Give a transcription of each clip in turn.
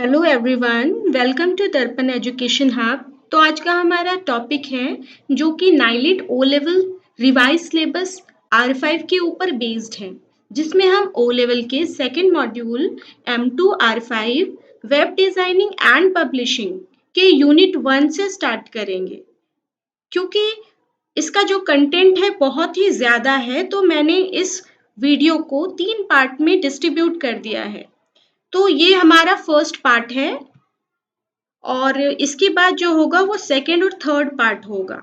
Hello everyone, welcome to Darpan education hub. तो आज का हमारा टॉपिक है जो कि NIELIT O level revise syllabus R5 के ऊपर बेस्ड है, जिसमें हम ओ लेवल के second module M2 R5 web designing and publishing के यूनिट 1 से स्टार्ट करेंगे। क्योंकि इसका जो कंटेंट है बहुत ही ज़्यादा है, तो मैंने इस वीडियो को 3 पार्ट में डिस्ट्रीब्यूट कर दिया है। तो ये हमारा फर्स्ट पार्ट है और इसके बाद जो होगा वो सेकंड और थर्ड पार्ट होगा।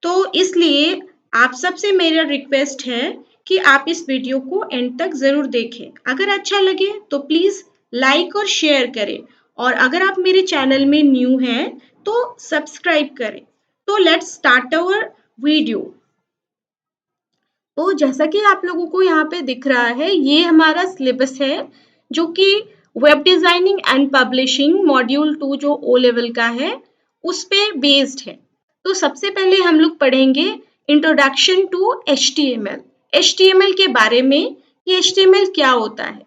तो इसलिए आप सबसे मेरा रिक्वेस्ट है कि आप इस वीडियो को एंड तक ज़रूर देखें। अगर अच्छा लगे तो प्लीज़ लाइक और शेयर करें, और अगर आप मेरे चैनल में न्यू हैं तो सब्सक्राइब करें। तो लेट्स स्टार्ट आवर वीडियो। तो जैसा कि आप लोगों को यहाँ पे दिख रहा है, ये हमारा सिलेबस है जो कि web designing and publishing module 2 जो ओ लेवल का है उस पे बेस्ड है। तो सबसे पहले हम लोग पढ़ेंगे इंट्रोडक्शन टू HTML। HTML के बारे में कि HTML क्या होता है।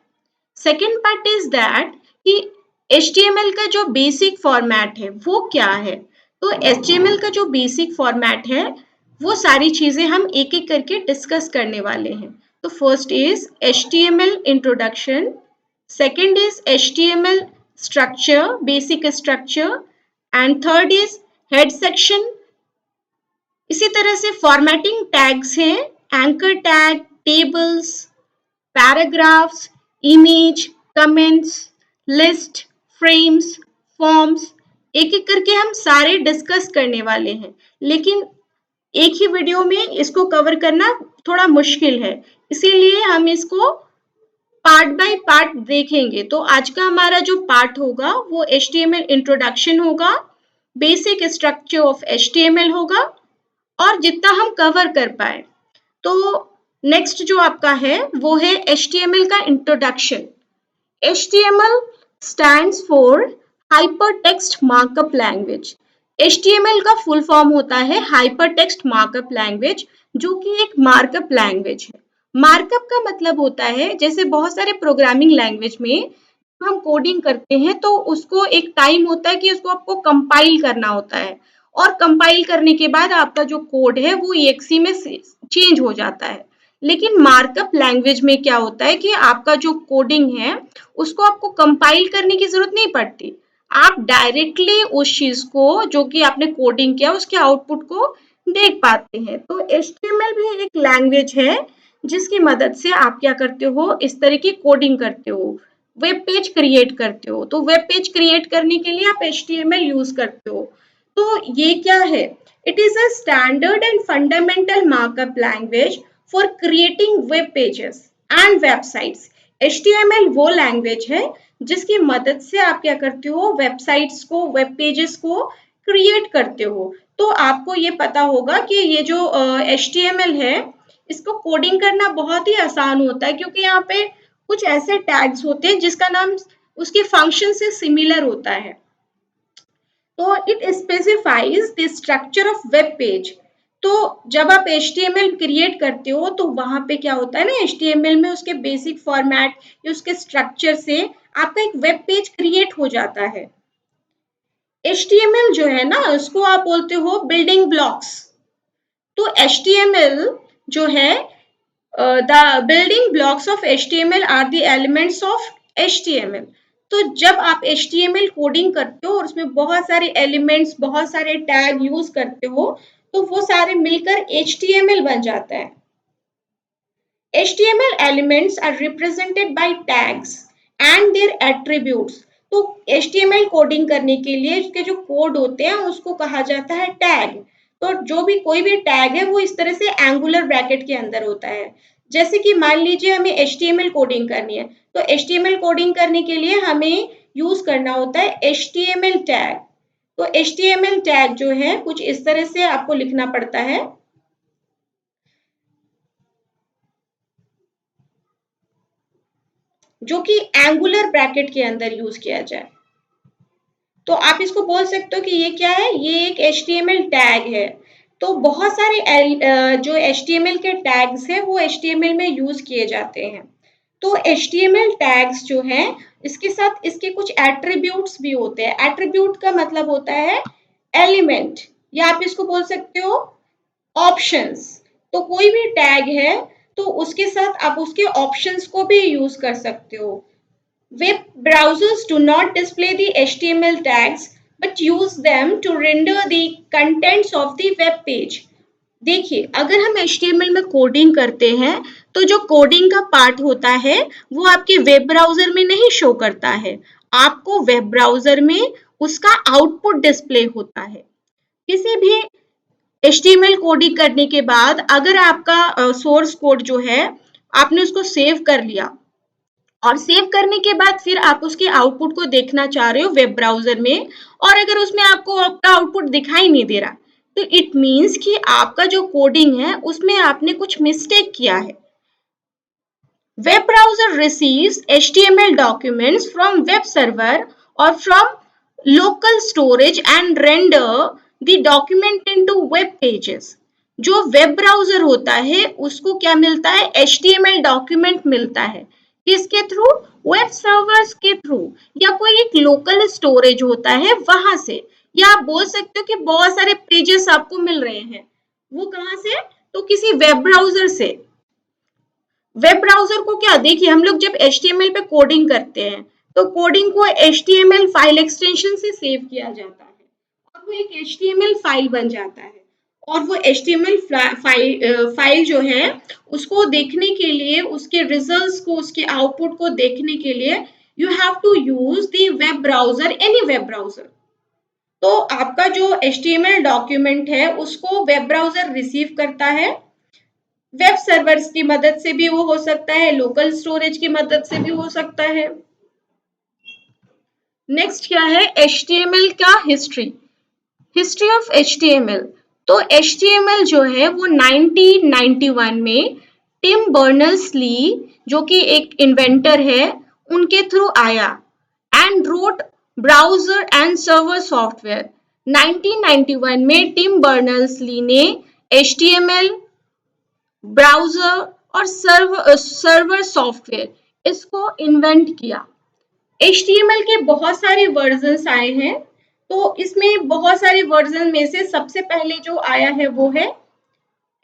सेकेंड पार्ट इज दैट कि HTML का जो बेसिक फॉर्मेट है वो क्या है। तो HTML का जो बेसिक फॉर्मेट है वो सारी चीजें हम एक एक करके डिस्कस करने वाले हैं। तो first is HTML introduction, second is HTML structure, basic structure, and third is head section. इसी तरह से फॉर्मेटिंग टैग्स हैं, anchor tag, tables, paragraphs, image, comments, list, frames, forms, एक एक करके हम सारे डिस्कस करने वाले हैं। लेकिन एक ही वीडियो में इसको कवर करना थोड़ा मुश्किल है, इसीलिए हम इसको पार्ट बाय पार्ट देखेंगे। तो आज का हमारा जो पार्ट होगा वो HTML इंट्रोडक्शन होगा, बेसिक स्ट्रक्चर ऑफ HTML होगा, और जितना हम कवर कर पाए। तो नेक्स्ट जो आपका है वो है HTML का introduction. HTML stands for Hypertext Markup Language। HTML का फुल फॉर्म होता है Hypertext Markup Language, जो कि एक मार्कअप लैंग्वेज है। मार्कअप का मतलब होता है, जैसे बहुत सारे प्रोग्रामिंग लैंग्वेज में हम कोडिंग करते हैं तो उसको एक टाइम होता है कि उसको आपको कंपाइल करना होता है, और कंपाइल करने के बाद आपका जो कोड है वो EXE में चेंज हो जाता है। लेकिन मार्कअप लैंग्वेज में क्या होता है कि आपका जो कोडिंग है उसको आपको कंपाइल करने की जरूरत नहीं पड़ती, आप डायरेक्टली उस चीज को जो कि आपने कोडिंग किया उसके आउटपुट को देख पाते हैं। तो HTML भी एक लैंग्वेज है जिसकी मदद से आप क्या करते हो, इस तरह की कोडिंग करते हो, वेब पेज क्रिएट करते हो। तो वेब पेज क्रिएट करने के लिए आप HTML यूज करते हो। तो ये क्या है, it is a standard and fundamental markup language for creating web pages and websites. HTML वो लैंग्वेज है जिसकी मदद से आप क्या करते हो, वेबसाइट्स को, वेब पेजेस को क्रिएट करते हो। तो आपको ये पता होगा कि ये जो HTML है इसको कोडिंग करना बहुत ही आसान होता है, क्योंकि यहाँ पे कुछ ऐसे टैग्स होते हैं जिसका नाम उसके फंक्शन से सिमिलर होता है। तो it specifies the structure of web page. तो जब आप HTML क्रिएट करते हो तो वहां पे क्या होता है ना, HTML में उसके बेसिक फॉर्मेट या उसके स्ट्रक्चर से आपका एक वेब पेज क्रिएट हो जाता है। HTML जो है ना उसको आप बोलते हो बिल्डिंग ब्लॉक्स। तो HTML जो है, the building blocks of HTML are the elements of HTML। तो जब आप HTML कोडिंग करते हो और उसमें बहुत सारे एलिमेंट्स, बहुत सारे टैग यूज करते हो, तो वो सारे मिलकर HTML बन जाता है। HTML elements are represented by tags and their attributes। तो HTML कोडिंग करने के लिए उसके जो कोड होते हैं उसको कहा जाता है टैग। तो जो भी कोई भी टैग है वो इस तरह से एंगुलर ब्रैकेट के अंदर होता है। जैसे कि मान लीजिए हमें HTML कोडिंग करनी है, तो HTML कोडिंग करने के लिए हमें यूज करना होता है HTML टैग। तो HTML टैग जो है कुछ इस तरह से आपको लिखना पड़ता है, जो कि एंगुलर ब्रैकेट के अंदर यूज किया जाए। तो आप इसको बोल सकते हो कि ये क्या है, ये एक HTML टैग है। तो बहुत सारे जो HTML के टैग्स हैं वो HTML में यूज किए जाते हैं। तो HTML टैग्स जो हैं इसके साथ इसके कुछ एट्रीब्यूट्स भी होते हैं। एट्रीब्यूट का मतलब होता है एलिमेंट, या आप इसको बोल सकते हो ऑप्शंस। तो कोई भी टैग है तो उसके साथ आप उसके ऑप्शंस को भी यूज कर सकते हो। Web browsers do not display the HTML tags but use them to render the contents of the web page. देखिए, अगर हम HTML में कोडिंग करते हैं तो जो कोडिंग का पार्ट होता है वो आपके वेब ब्राउजर में नहीं शो करता है, आपको वेब ब्राउजर में उसका आउटपुट डिस्प्ले होता है। किसी भी HTML कोडिंग करने के बाद अगर आपका सोर्स कोड जो है आपने उसको सेव कर लिया और सेव करने के बाद फिर आप उसके आउटपुट को देखना चाह रहे हो वेब ब्राउजर में, और अगर उसमें आपको आपका आउटपुट दिखाई नहीं दे रहा, तो इट मीन्स कि आपका जो कोडिंग है उसमें आपने कुछ मिस्टेक किया है। Web browser receives HTML documents from web server or from local storage and render the document into web pages. जो वेब ब्राउजर होता है उसको क्या मिलता है? HTML डॉक्यूमेंट मिलता है। किसके थ्रू? वेब सर्वर्स के थ्रू, या कोई एक लोकल स्टोरेज होता है वहां से, या आप बोल सकते हो कि बहुत सारे पेजेस आपको मिल रहे हैं। वो कहां से? तो किसी वेब ब्राउजर से। वेब ब्राउजर को क्या, देखिए हम लोग जब HTML पे कोडिंग करते हैं तो कोडिंग को HTML फाइल एक्सटेंशन से सेव किया जाता है और वो एक HTML फाइल बन जाता है, और वो HTML फाइल जो है उसको देखने के लिए, उसके रिजल्ट्स को, उसके आउटपुट को देखने के लिए you have to use the web browser, any web browser. तो आपका जो HTML डॉक्यूमेंट है उसको वेब ब्राउजर रिसीव करता है। वेब सर्वर्स की मदद से भी वो हो सकता है, लोकल स्टोरेज की मदद से भी हो सकता है। नेक्स्ट क्या है? HTML का हिस्ट्री, हिस्ट्री ऑफ HTML। तो HTML जो है वो 1991 में टिम बर्नर्स-ली, जो कि एक इन्वेंटर है, उनके थ्रू आया and wrote browser and server software. 1991 में टिम बर्नर्स-ली ने HTML, ब्राउजर और सर्वर सॉफ्टवेयर इसको इन्वेंट किया। HTML के बहुत सारे वर्जन्स आए हैं, तो इसमें बहुत सारे वर्जन में से सबसे पहले जो आया है वो है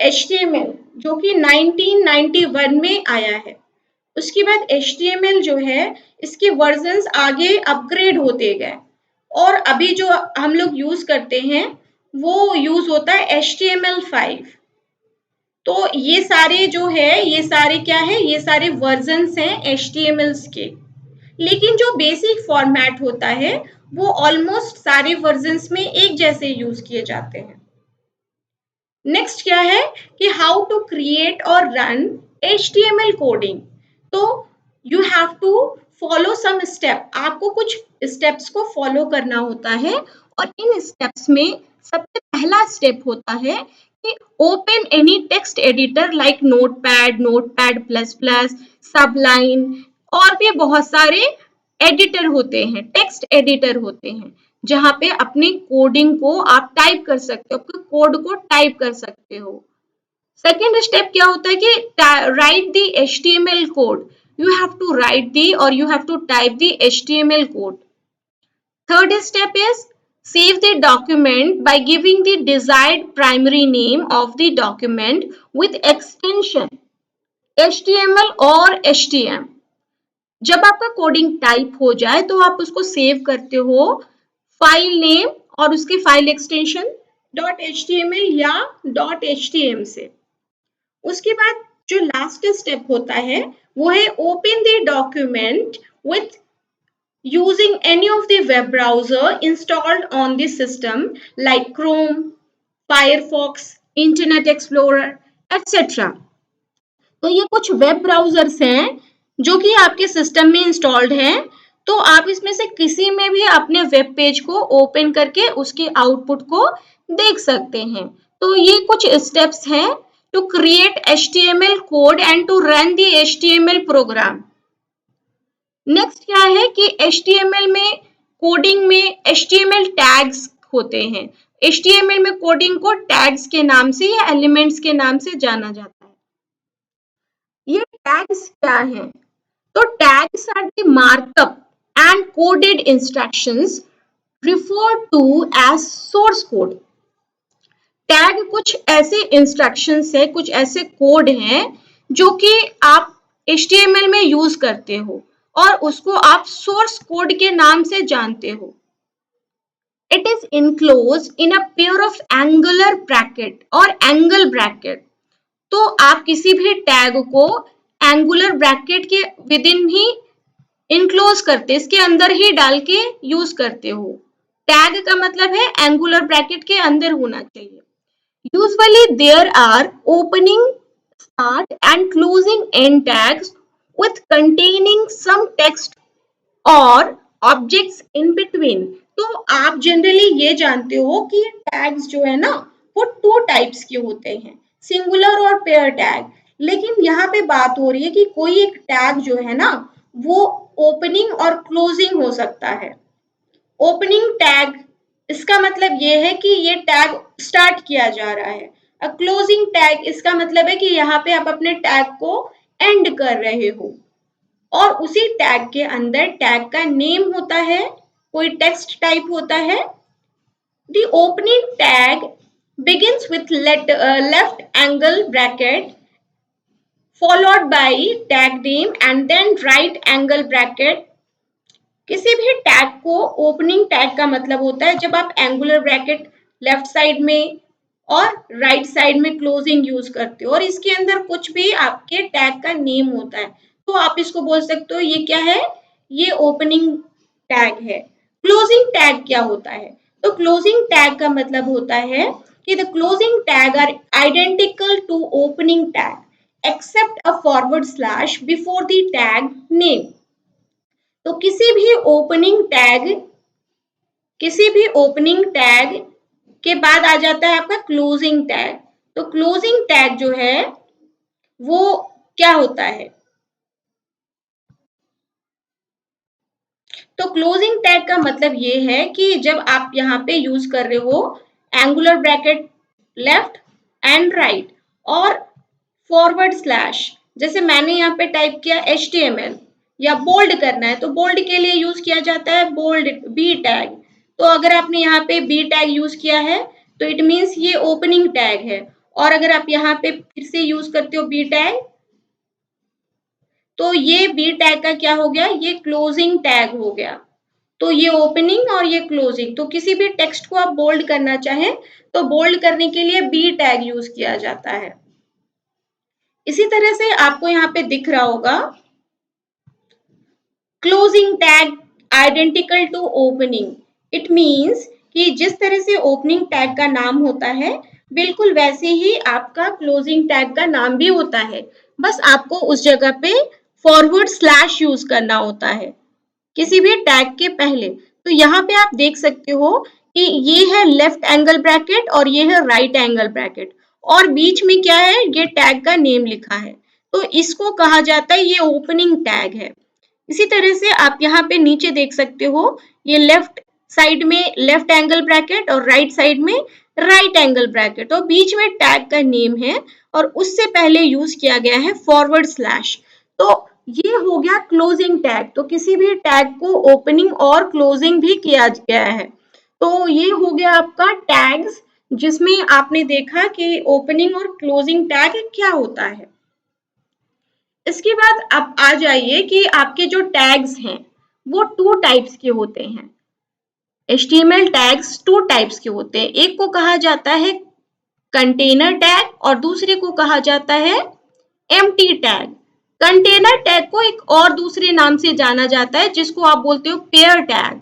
HTML, जो कि 1991 में आया है। उसके बाद HTML जो है इसके वर्जन्स आगे अपग्रेड होते गए, और अभी जो हम लोग यूज करते हैं वो यूज होता है HTML5। तो ये सारे जो है, ये सारे क्या है? ये सारे वर्जन्स हैं HTMLs के। लेकिन जो बेसिक फॉर्मेट होता है वो ऑलमोस्ट सारे वर्जन्स में एक जैसे यूज किए जाते हैं। नेक्स्ट क्या है कि हाउ टू क्रिएट और रन HTML कोडिंग। तो you have to follow some step, आपको कुछ स्टेप्स को फॉलो करना होता है, और इन स्टेप्स में सबसे पहला स्टेप होता है कि open any text editor like notepad, notepad plus plus, सबलाइन, और भी बहुत सारे एडिटर होते हैं, टेक्स्ट एडिटर होते हैं, जहां पे अपनी कोडिंग को आप टाइप कर सकते हो, अपने कोड को टाइप कर सकते हो। सेकेंड स्टेप क्या होता है कि right the HTML code, you have to write the or you have to type the HTML code. Third step is save the document by giving the desired primary name of the document with extension HTML or HTM. जब आपका coding type हो जाए तो आप उसको save करते हो file name और उसके फाइल एक्सटेंशन .html या .htm से। उसके बाद जो लास्ट स्टेप होता है वो है open the document with using any of the web browser installed on the system like Chrome, Firefox, Internet Explorer, etc. तो ये कुछ वेब ब्राउजर्स हैं जो कि आपके सिस्टम में इंस्टॉल्ड हैं, तो आप इसमें से किसी में भी अपने वेब पेज को ओपन करके उसके आउटपुट को देख सकते हैं। तो ये कुछ स्टेप्स हैं to create HTML code and to run the HTML program. Next क्या है कि HTML में कोडिंग में HTML टैग्स होते हैं। HTML में कोडिंग को टैग्स के नाम से या एलिमेंट्स के नाम से जाना जाता है। ये टैग्स क्या हैं? tags are the markup and coded instructions referred to as source code. Tag कुछ ऐसे इंस्ट्रक्शंस है, कुछ ऐसे कोड हैं जो कि आप HTML में यूज करते हो और उसको आप सोर्स कोड के नाम से जानते हो. It is enclosed in a pair of angular bracket और angle bracket. तो आप किसी भी टैग को एंगुलर ब्रैकेट के विद इन ही इनक्लोज करते, इसके अंदर ही डाल के यूज करते हो. टैग का मतलब है एंगुलर ब्रैकेट के अंदर होना चाहिए. Usually there are opening, start and closing end tags with containing some text और ऑब्जेक्ट्स इन बिटवीन. तो आप जनरली ये जानते हो कि टैग्स जो है ना वो टू टाइप्स के होते हैं, सिंगुलर और पेयर टैग. लेकिन यहाँ पे बात हो रही है कि कोई एक टैग जो है ना वो ओपनिंग और क्लोजिंग हो सकता है. ओपनिंग टैग इसका मतलब ये है कि ये टैग स्टार्ट किया जा रहा है. क्लोजिंग टैग इसका मतलब है कि यहाँ पे आप अपने टैग को एंड कर रहे हो और उसी टैग के अंदर टैग का नेम होता है, कोई टेक्स्ट टाइप होता है. The opening tag begins with left angle bracket followed by tag name and then right angle bracket. किसी भी टैग को ओपनिंग टैग का मतलब होता है जब आप एंगुलर ब्रैकेट लेफ्ट साइड में और राइट साइड में क्लोजिंग यूज करते हो और इसके अंदर कुछ भी आपके टैग का नेम होता है. तो आप इसको बोल सकते हो ये क्या है, ये ओपनिंग टैग है. क्लोजिंग टैग क्या होता है? तो क्लोजिंग टैग का मतलब होता है कि the closing tag are identical to opening tag except a forward slash before the tag name. तो किसी भी ओपनिंग टैग के बाद आ जाता है आपका क्लोजिंग टैग. तो क्लोजिंग टैग जो है वो क्या होता है? तो क्लोजिंग टैग का मतलब ये है कि जब आप यहाँ पे यूज कर रहे हो angular bracket left and right और फॉरवर्ड स्लैश, जैसे मैंने यहाँ पे टाइप किया HTML या बोल्ड करना है तो बोल्ड के लिए यूज किया जाता है बोल्ड बी टैग. तो अगर आपने यहाँ पे बी टैग यूज किया है तो इट मीन्स ये ओपनिंग टैग है. और अगर आप यहाँ पे फिर से यूज करते हो बी टैग तो ये बी टैग का क्या हो गया, ये क्लोजिंग टैग हो गया. तो ये ओपनिंग और ये क्लोजिंग. तो किसी भी टेक्स्ट को आप बोल्ड करना चाहें तो बोल्ड करने के लिए बी टैग यूज किया जाता है. इसी तरह से आपको यहाँ पे दिख रहा होगा closing tag identical to opening. It means कि जिस तरह से ओपनिंग टैग का नाम होता है बिल्कुल वैसे ही आपका क्लोजिंग टैग का नाम भी होता है. बस आपको उस जगह पे फॉरवर्ड स्लैश यूज करना होता है किसी भी टैग के पहले. तो यहाँ पे आप देख सकते हो कि ये है लेफ्ट एंगल ब्रैकेट और ये है राइट एंगल ब्रैकेट और बीच में क्या है, ये टैग का नेम लिखा है. तो इसको कहा जाता है ये ओपनिंग टैग है. इसी तरह से आप यहाँ पे नीचे देख सकते हो ये लेफ्ट साइड में लेफ्ट एंगल ब्रैकेट और राइट साइड में राइट एंगल ब्रैकेट और बीच में टैग का नेम है और उससे पहले यूज किया गया है फॉरवर्ड स्लैश. तो ये हो गया क्लोजिंग टैग. तो किसी भी टैग को ओपनिंग और क्लोजिंग भी किया गया है. तो ये हो गया आपका टैग्स जिसमें आपने देखा कि ओपनिंग और क्लोजिंग टैग क्या होता है. इसके बाद आप आ जाइए कि आपके जो टैग्स हैं वो टू टाइप्स के होते हैं. HTML टैग्स टू टाइप्स के होते हैं. एक को कहा जाता है कंटेनर टैग और दूसरे को कहा जाता है एम्प्टी टैग. कंटेनर टैग को एक और दूसरे नाम से जाना जाता है जिसको आप बोलते हो पेयर टैग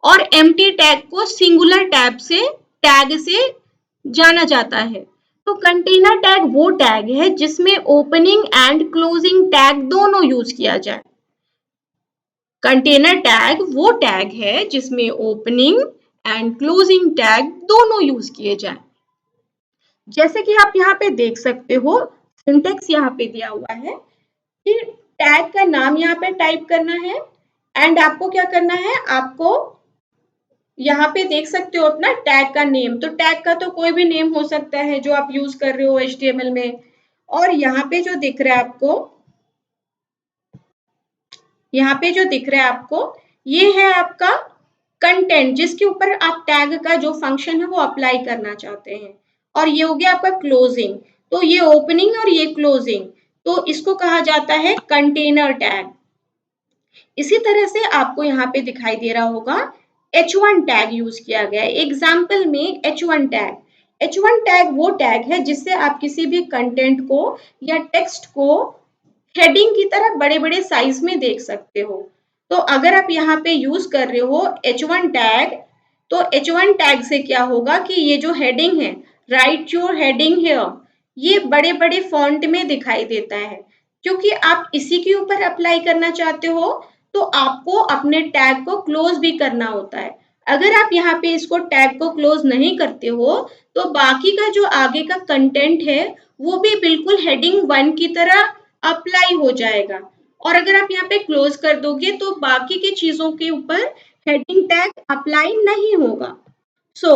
और एम्प्टी टैग को सिंगुलर टैग से जाना जाता है. तो कंटेनर टैग वो टैग है जिसमें ओपनिंग एंड क्लोजिंग टैग दोनों यूज किया जाए. कंटेनर टैग वो टैग है जिसमें ओपनिंग एंड क्लोजिंग टैग दोनों यूज किए जाए. जैसे कि आप यहाँ पे देख सकते हो सिंटेक्स यहाँ पे दिया हुआ है कि टैग का नाम यहाँ पे टाइप करना है एंड आपको क्या करना है, आपको यहाँ पे देख सकते हो अपना टैग का नेम. तो टैग का तो कोई भी नेम हो सकता है जो आप यूज कर रहे हो HTML में. और यहाँ पे जो दिख रहा है आपको यहाँ पे जो दिख रहा है आपको, ये है आपका कंटेंट जिसके ऊपर आप टैग का जो फंक्शन है वो अप्लाई करना चाहते हैं। और ये हो गया आपका क्लोजिंग। तो ये ओपनिंग और ये क्लोजिंग, तो इसको कहा जाता है कंटेनर टैग। इसी तरह से आपको यहाँ पे दिखाई दे रहा होगा H1 टैग यूज किया गया है। एग्जाम्पल में H1 टैग, H1 टैग वो टैग है जिससे आप किसी भी कंटेंट को या टेक्स्ट को हेडिंग की तरह बड़े बड़े साइज में देख सकते हो। तो अगर आप यहाँ पे यूज कर रहे हो H1 टैग, तो H1 टैग से क्या होगा कि ये जो हेडिंग है, राइट योर हेडिंग हियर, ये बड़े बड़े फॉन्ट में दिखाई देता है। क्योंकि आप इसी के ऊपर अप्लाई करना चाहते हो, तो आपको अपने टैग को क्लोज भी करना होता है। अगर आप यहाँ पे इसको टैग को क्लोज नहीं करते हो, तो बाकी का जो आगे का कंटेंट है वो भी बिल्कुल हेडिंग 1 की तरह अप्लाई हो जाएगा। और अगर आप यहाँ पे क्लोज कर दोगे तो बाकी की चीजों के ऊपर हेडिंग टैग अप्लाई नहीं होगा। सो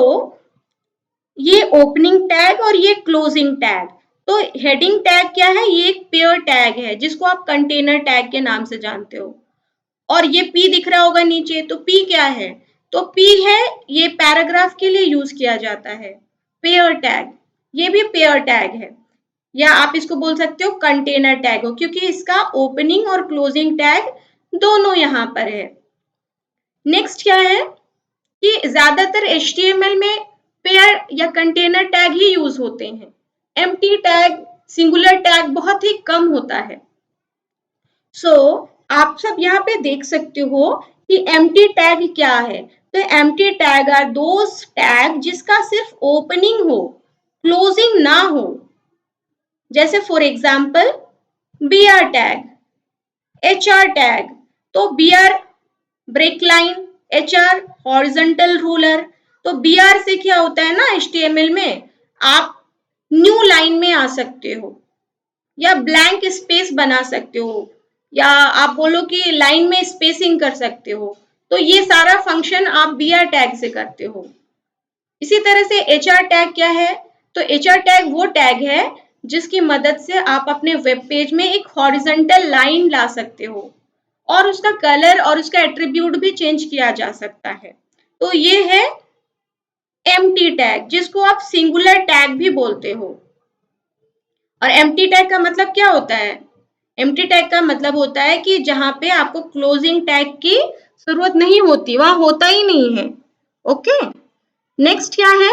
ये ओपनिंग टैग और ये क्लोजिंग टैग। तो हेडिंग टैग क्या है? ये एक पेयर टैग है जिसको आप कंटेनर टैग के नाम से जानते हो। और ये P दिख रहा होगा नीचे, तो P क्या है? तो P है, ये पैराग्राफ के लिए यूज किया जाता है, पेयर टैग। ये भी पेयर टैग है, या आप इसको बोल सकते हो कंटेनर टैग हो, क्योंकि इसका ओपनिंग और क्लोजिंग टैग दोनों यहाँ पर है। नेक्स्ट क्या है कि ज्यादातर HTML में पेयर या कंटेनर टैग ही यूज होते हैं। एम्प्टी टैग, सिंगुलर टैग बहुत ही कम होता है। सो आप सब यहाँ पे देख सकते हो कि एम्प्टी टैग क्या है। तो empty tag are those tag जिसका सिर्फ ओपनिंग हो, क्लोजिंग ना हो। जैसे for example BR tag, HR tag. तो BR break line, HR horizontal ruler. तो BR से क्या होता है ना, HTML में आप न्यू लाइन में आ सकते हो, या ब्लैंक स्पेस बना सकते हो, या आप बोलो कि लाइन में स्पेसिंग कर सकते हो। तो ये सारा फंक्शन आप BR टैग से करते हो। इसी तरह से HR टैग क्या है? तो HR टैग वो टैग है जिसकी मदद से आप अपने वेब पेज में एक हॉरिजॉन्टल लाइन ला सकते हो, और उसका कलर और उसका एट्रीब्यूट भी चेंज किया जा सकता है। तो ये है एम्प्टी टैग, जिसको आप सिंगुलर टैग भी बोलते हो। और एम्प्टी टैग का मतलब क्या होता है? एम्प्टी टैग का मतलब होता है कि जहां पे आपको क्लोजिंग टैग की जरूरत नहीं होती, वहां होता ही नहीं है। ओके, नेक्स्ट क्या है?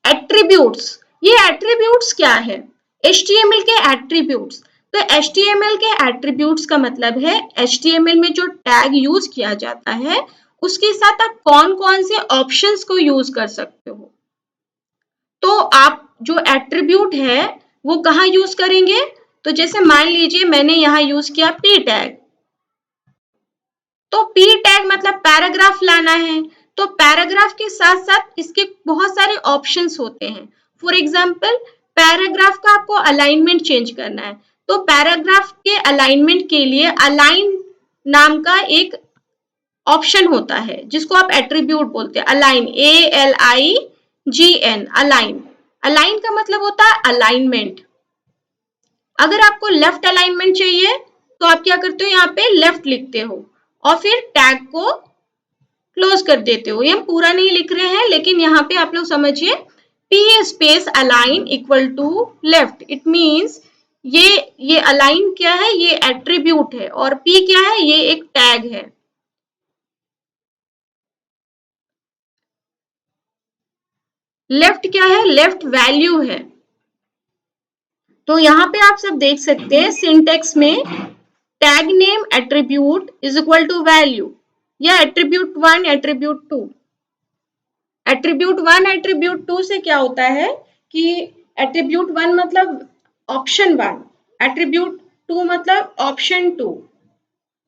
एट्रीब्यूट्स। ये एट्रीब्यूट्स क्या है? HTML के एट्रीब्यूट्स। तो HTML के एट्रीब्यूट्स का मतलब है HTML में जो टैग यूज किया जाता है उसके साथ आप कौन कौन से ऑप्शंस को यूज कर सकते हो। तो आप जो एट्रीब्यूट है वो कहाँ यूज करेंगे? तो जैसे मान लीजिए मैंने यहाँ यूज किया P टैग। तो P टैग मतलब पैराग्राफ लाना है, तो पैराग्राफ के साथ साथ इसके बहुत सारे ऑप्शंस होते हैं। फॉर एग्जाम्पल पैराग्राफ का आपको अलाइनमेंट चेंज करना है, तो पैराग्राफ के अलाइनमेंट के लिए अलाइन नाम का एक ऑप्शन होता है जिसको आप एट्रीब्यूट बोलते हैं। Align, ALIGN, align. अलाइन का मतलब होता है अलाइनमेंट। अगर आपको लेफ्ट अलाइनमेंट चाहिए तो आप क्या करते हो, यहाँ पे लेफ्ट लिखते हो और फिर टैग को क्लोज कर देते हो। ये हम पूरा नहीं लिख रहे हैं, लेकिन यहाँ पे आप लोग समझिए P space align equal to left. It means ये अलाइन क्या है? ये एट्रीब्यूट है, और P क्या है? ये एक टैग है। लेफ्ट क्या है? लेफ्ट वैल्यू है। तो यहाँ पे आप सब देख सकते हैं सिंटेक्स में tag name attribute is equal to value, या एट्रीब्यूट 1 एट्रीब्यूट 2। एट्रीब्यूट 1 एट्रीब्यूट 2 से क्या होता है कि एट्रीब्यूट 1 मतलब ऑप्शन 1, एट्रीब्यूट 2 मतलब ऑप्शन 2।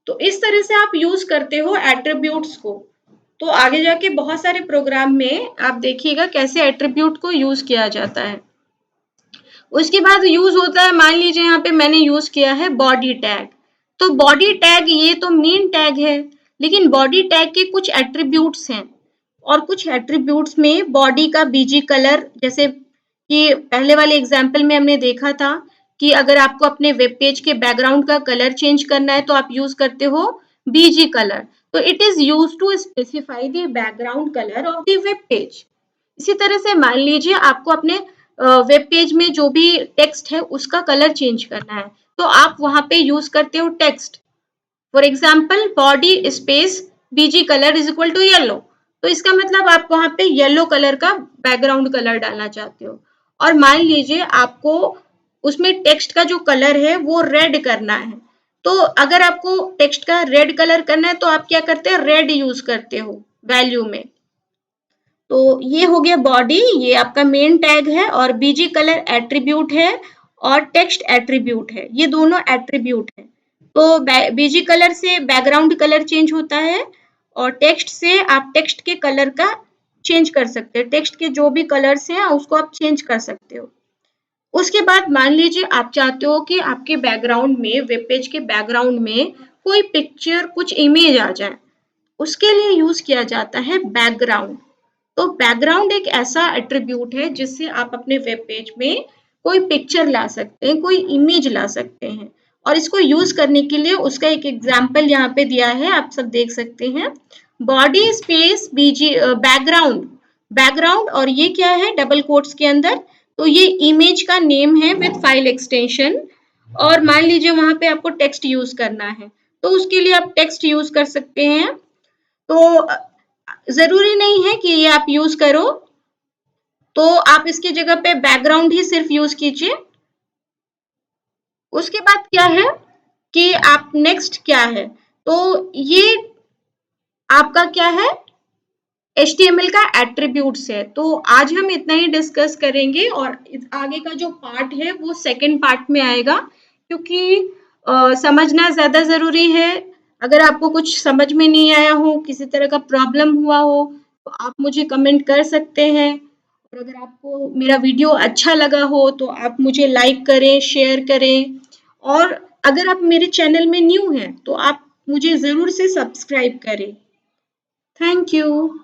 तो इस तरह से आप यूज करते हो एट्रीब्यूट्स को। तो आगे जाके बहुत सारे प्रोग्राम में आप देखिएगा कैसे एट्रीब्यूट को यूज किया जाता है। उसके बाद यूज होता है, मान लीजिए यहाँ पे मैंने यूज किया है बॉडी टैग। तो बॉडी टैग ये तो मेन टैग है, लेकिन बॉडी टैग के कुछ एट्रीब्यूट्स हैं, और कुछ एट्रीब्यूट्स में बॉडी का बीजी कलर, जैसे कि पहले वाले एग्जाम्पल में हमने देखा था कि अगर आपको अपने वेब पेज के बैकग्राउंड का कलर चेंज करना है तो आप यूज करते हो BG color. तो it is used to specify the background color of the web page. इसी तरह से मान लीजिए आपको अपने वेब पेज में जो भी टेक्स्ट है उसका कलर चेंज करना है, तो आप वहां पे यूज करते हो text. For example body space BG colour is equal to yellow, तो इसका मतलब आप वहां पे येलो कलर का बैकग्राउंड कलर डालना चाहते हो. और मान लीजिए आपको उसमें टेक्स्ट का जो कलर है वो रेड करना है, तो अगर आपको टेक्स्ट का रेड कलर करना है तो आप क्या करते हैं, रेड यूज करते हो वैल्यू में. तो ये हो गया बॉडी, ये आपका मेन टैग है, और बीजी कलर एट्रीब्यूट है और टेक्स्ट एट्रीब्यूट है, ये दोनों एट्रीब्यूट है. तो बीजी कलर से बैकग्राउंड कलर चेंज होता है और टेक्स्ट से आप टेक्स्ट के कलर का चेंज कर सकते हैं, टेक्स्ट के जो भी कलर्स हैं उसको आप चेंज कर सकते हो. उसके बाद मान लीजिए आप चाहते हो कि आपके बैकग्राउंड में, वेब पेज के बैकग्राउंड में कोई पिक्चर, कुछ इमेज आ जाए, उसके लिए यूज किया जाता है बैकग्राउंड. तो बैकग्राउंड एक ऐसा एट्रीब्यूट है जिससे आप अपने वेब पेज में कोई पिक्चर ला सकते हैं, कोई इमेज ला सकते हैं. और इसको यूज करने के लिए उसका एक एग्जाम्पल यहाँ पे दिया है, आप सब देख सकते हैं. बॉडी स्पेस बीजी बैकग्राउंड, बैकग्राउंड और ये क्या है डबल कोट्स के अंदर, तो ये इमेज का नेम है विद फाइल एक्सटेंशन. और मान लीजिए वहां पे आपको टेक्स्ट यूज करना है, तो उसके लिए आप टेक्स्ट यूज कर सकते हैं. तो जरूरी नहीं है कि ये आप यूज करो, तो आप इसकी जगह पे बैकग्राउंड ही सिर्फ यूज कीजिए. उसके बाद क्या है कि आप नेक्स्ट क्या है, तो ये आपका क्या है, HTML का एट्रीब्यूट्स है. तो आज हम इतना ही डिस्कस करेंगे और आगे का जो पार्ट है वो सेकंड पार्ट में आएगा, क्योंकि समझना ज्यादा जरूरी है. अगर आपको कुछ समझ में नहीं आया हो, किसी तरह का प्रॉब्लम हुआ हो, तो आप मुझे कमेंट कर सकते हैं. और अगर आपको मेरा वीडियो अच्छा लगा हो तो आप मुझे लाइक करें, शेयर करें. और अगर आप मेरे चैनल में न्यू हैं तो आप मुझे जरूर से सब्सक्राइब करें. Thank you.